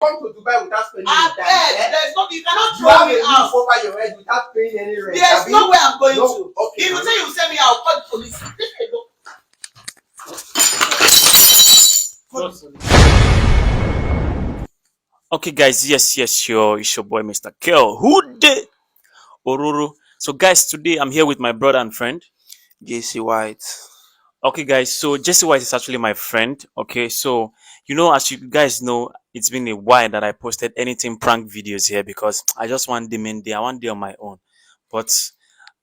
come to Dubai without spending I any time. beg, there's no, you cannot You have throw a me roof out. over your head without paying any rent. There's no way I'm going to. Okay, If you say you send me, I'll call the police. Okay, guys, yes, it's your boy, Mr. Kel. Who did Ororo? So, guys, today I'm here with my brother and friend. JC White. Okay, guys, so Jesse White is actually my friend. Okay, so as you guys know, it's been a while that I posted anything prank videos here because I just want them in there. I want them on my own. But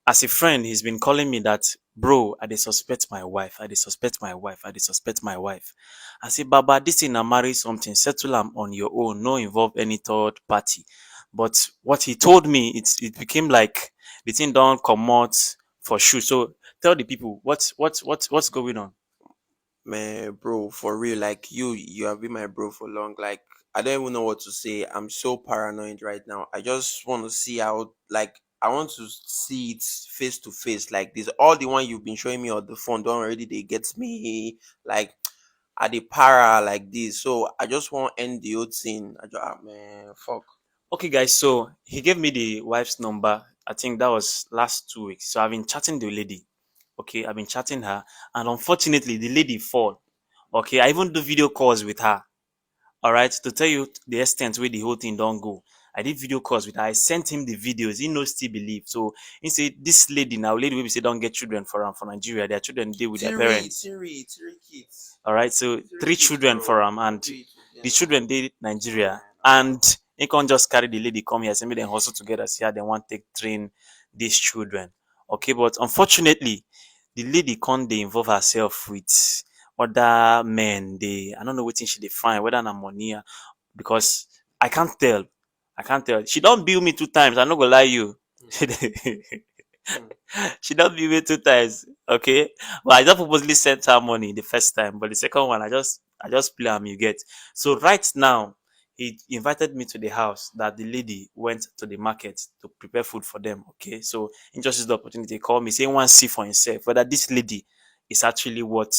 as a friend, he's been calling me that, bro, I dey suspect my wife. I dey suspect my wife. I dey suspect my wife. I say, Baba, this thing na marry something. Settle am on your own. No involve any third party. But what he told me, it became like the thing don't come out for sure. So tell the people what's going on. Man, bro, for real, like you have been my bro for long. Like I don't even know what to say. I'm so paranoid right now. I just want to see how, like, I want to see it face to face. Like this, all the one you've been showing me on the phone, don't already they get me like at the para like this. So I just want to end the whole thing. Man, fuck. Okay, guys. So he gave me the wife's number. I think that was last 2 weeks. So I've been chatting the lady. Okay, I've been chatting her, and unfortunately, the lady fall. Okay, I even do video calls with her. All right, to tell you the extent where the whole thing don't go. I did video calls with her. I sent him the videos. He no still believe. So he said this lady we say don't get children for Nigeria. Their children deal with their parents. Three kids. All right, so three kids, children bro. for him, and the children did Nigeria, and he can't just carry the lady come here. Say me them hustle together. See how they want to train these children. Okay, but unfortunately, the lady can't they involve herself with other men. I don't know what thing she define whether na money because I can't tell. I can't tell. She don't bill me 2 times. I'm not gonna lie you. She don't bill me 2 times. Okay. Well, I just purposely sent her money the first time, but the second one I just play am, you get. So right now, he invited me to the house that the lady went to the market to prepare food for them. Okay. So he just used the opportunity to call me, saying one see for himself whether this lady is actually what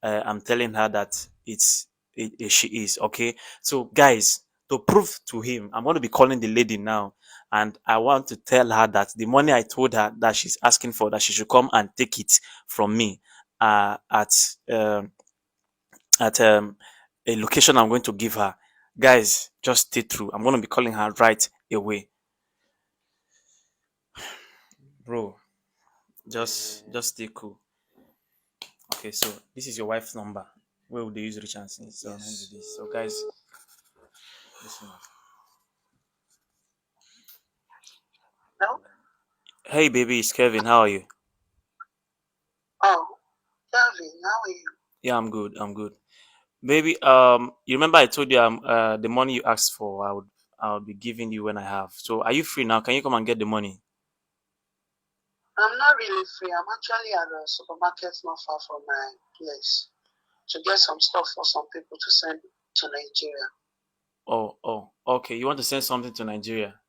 I'm telling her that she is. Okay. So guys, to prove to him, I'm going to be calling the lady now, and I want to tell her that the money I told her that she's asking for, that she should come and take it from me at um, a location I'm going to give her. Guys, just stay through. I'm going to be calling her right away, bro. Just stay cool. Okay, so this is your wife's number. Where would they use reach and see? So I'm going to do this. So guys, listen. No? Hey baby, it's Kevin. How are you? Oh, Kelvin, how are you? Yeah, I'm good. I'm good. Baby, you remember I told you the money you asked for, I'll be giving you when I have. So are you free now? Can you come and get the money? I'm not really free. I'm actually at a supermarket not far from my place to get some stuff for some people to send to Nigeria. Oh, okay. You want to send something to Nigeria?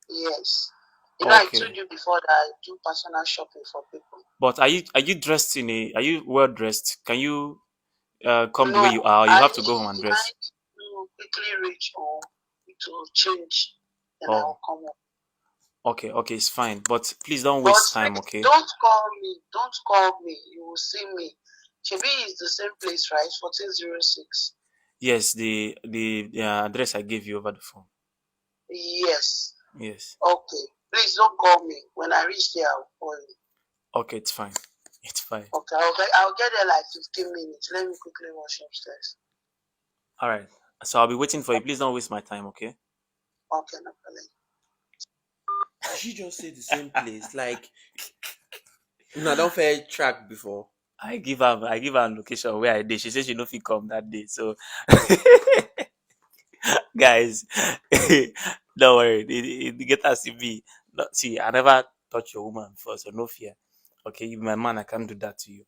Yes. You know, I Okay. told you before that I do personal shopping for people. But are you dressed are you well dressed? Can you come the way No, you are? Or you have to go home and I dress. to quickly reach home to change, then I Oh, will come home. okay, it's fine. But please don't But waste time, please, okay? don't call me. Don't call me. You will see me. Chibi is the same place, right? 1406. Yes, the address I gave you over the phone. Yes. Yes. Okay. Please don't call me. When I reach there, I'll call you. Okay, it's fine. It's fine. Okay, I'll get there like 15 minutes. Let me quickly wash upstairs. All right. So I'll be waiting for you. Please don't waste my time, okay? Okay, no problem. She just say the same place. Like, no, I don't fair track before. I give her a location where I did. She said she no fit come that day. So guys, don't worry. It get as it be. No, see, I never touch your woman before, so no fear. Okay, you my man, I can't do that to you.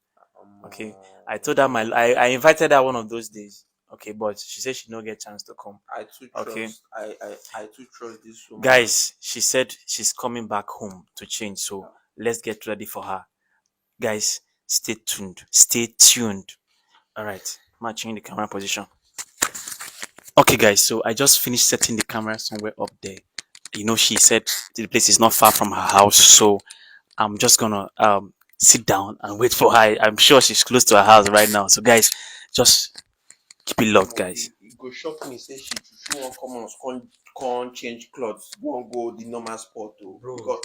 Okay. I told her I invited her one of those days. Okay, but she said she no get chance to come. I too Okay. trust. I too trust this woman. Guys, she said she's coming back home to change, so let's get ready for her. Guys, stay tuned. Stay tuned. All right, matching the camera position. Okay, guys, so I just finished setting the camera somewhere up there. She said the place is not far from her house, so I'm just gonna sit down and wait for her. I'm sure she's close to her house right now. So, guys, just keep it locked, guys. It go shock me say she wan come on con change clothes wan go the normal spot o. Bro. Because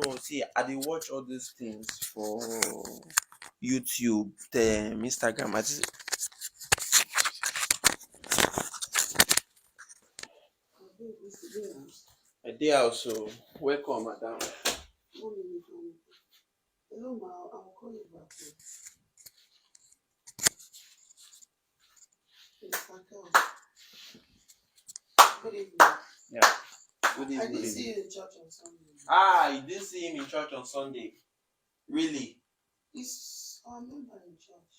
no, see, I dey watch all these things for YouTube, Instagram. I dey also welcome, madam. Hello, ma. I will call you back. Good evening. Yeah. Good I evening. didn't see you in church on Sunday. You didn't see him in church on Sunday. Really? He's a member in church.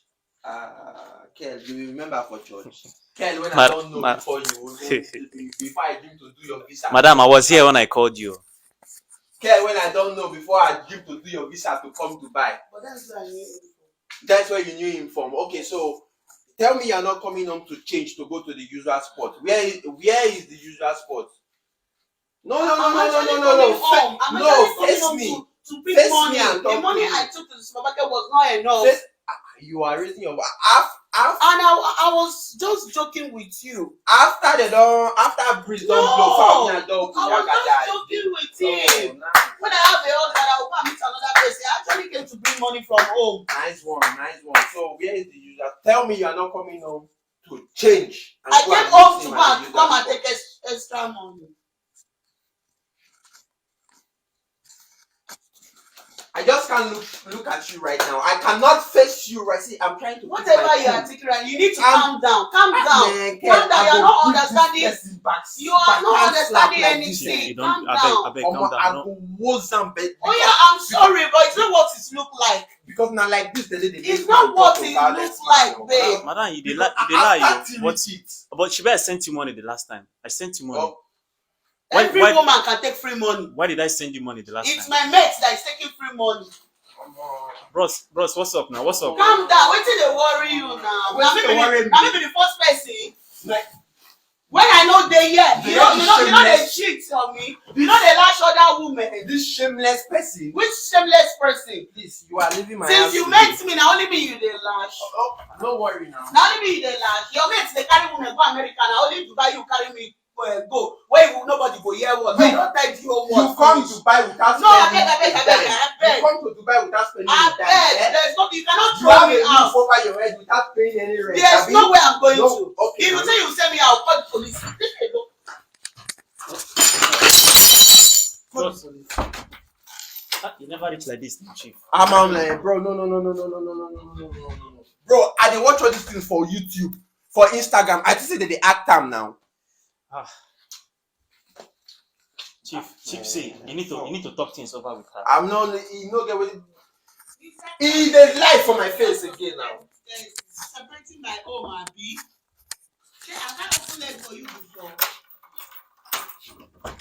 Kel, do you remember for church? Kel, when I don't know before before I dream to do your visa. Madam, I was here when I called you. Kel, when I don't know before I dream to do your visa to come to Dubai. But that's where I knew him from. That's where you knew him from. Okay, so tell me you're not coming home to change to go to the usual spot. Where is the usual spot? No. Face me. To bring Face money. me and talk The money to me. I took to the supermarket was not enough. You are raising your half. And I was just joking with you. After breeze don't blow, I was just joking with him. Nice. When I have a husband, I will go and meet another person. I actually came to bring money from home. Nice one. So where is the user? Tell me you are not coming home to change. I came home to come and take extra money. I just can't look at you right now. I cannot face you right. See, I'm trying to. Whatever you are thinking, right? You need to calm down. Calm down. You are not understanding. You are not understanding anything. Calm down. Calm down. Oh yeah, I'm sorry, but it's not what it look like. Because now like this, it's not what it looks like, babe. Madam, you lie. But she better sent you money the last time. I sent you money. Oh. Every woman can take free money. Why did I send you money the last time? It's my mate that is taking free money. Bros, what's up now? What's up? Calm down. Wait till they worry you now. Now maybe the first person. Like, when I know they you know they cheat on me. You know they lash other women. This shameless person. Which shameless person? Please, you are leaving my house. Since you met me, now only me you they lash. Don't worry now. Now only me you they lash. Your mates they carry women go America. Now only Dubai you carry me. Go where nobody go hear what. You don't tell the whole world. You come to Dubai without spending. No, I beg. You come to Dubai without spending. I beg. There's no. You cannot throw me out over your head without paying any rent. There's no way I'm going to. Okay, if you say you send me, I'll call the police. You never reach like this, chief. I'm like, bro, no. Bro, I dey watch all these things for YouTube, for Instagram. I just say that they act time now. Chief, see, you need to talk things over with her. I'm not, get what he dey lie for my face again now. Separating my home, Abi. I can't open it for you before.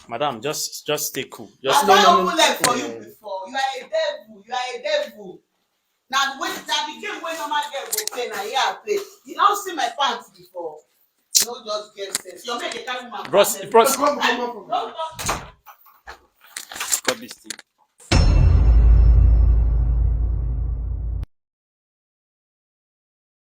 Madam, just stay cool. I can't open it for you before. You are a devil. Now the game when normal girl go play, now here I play. You don't see my pants before. You don't just get sense. You're making carry my Bros. pants. Stop this thing.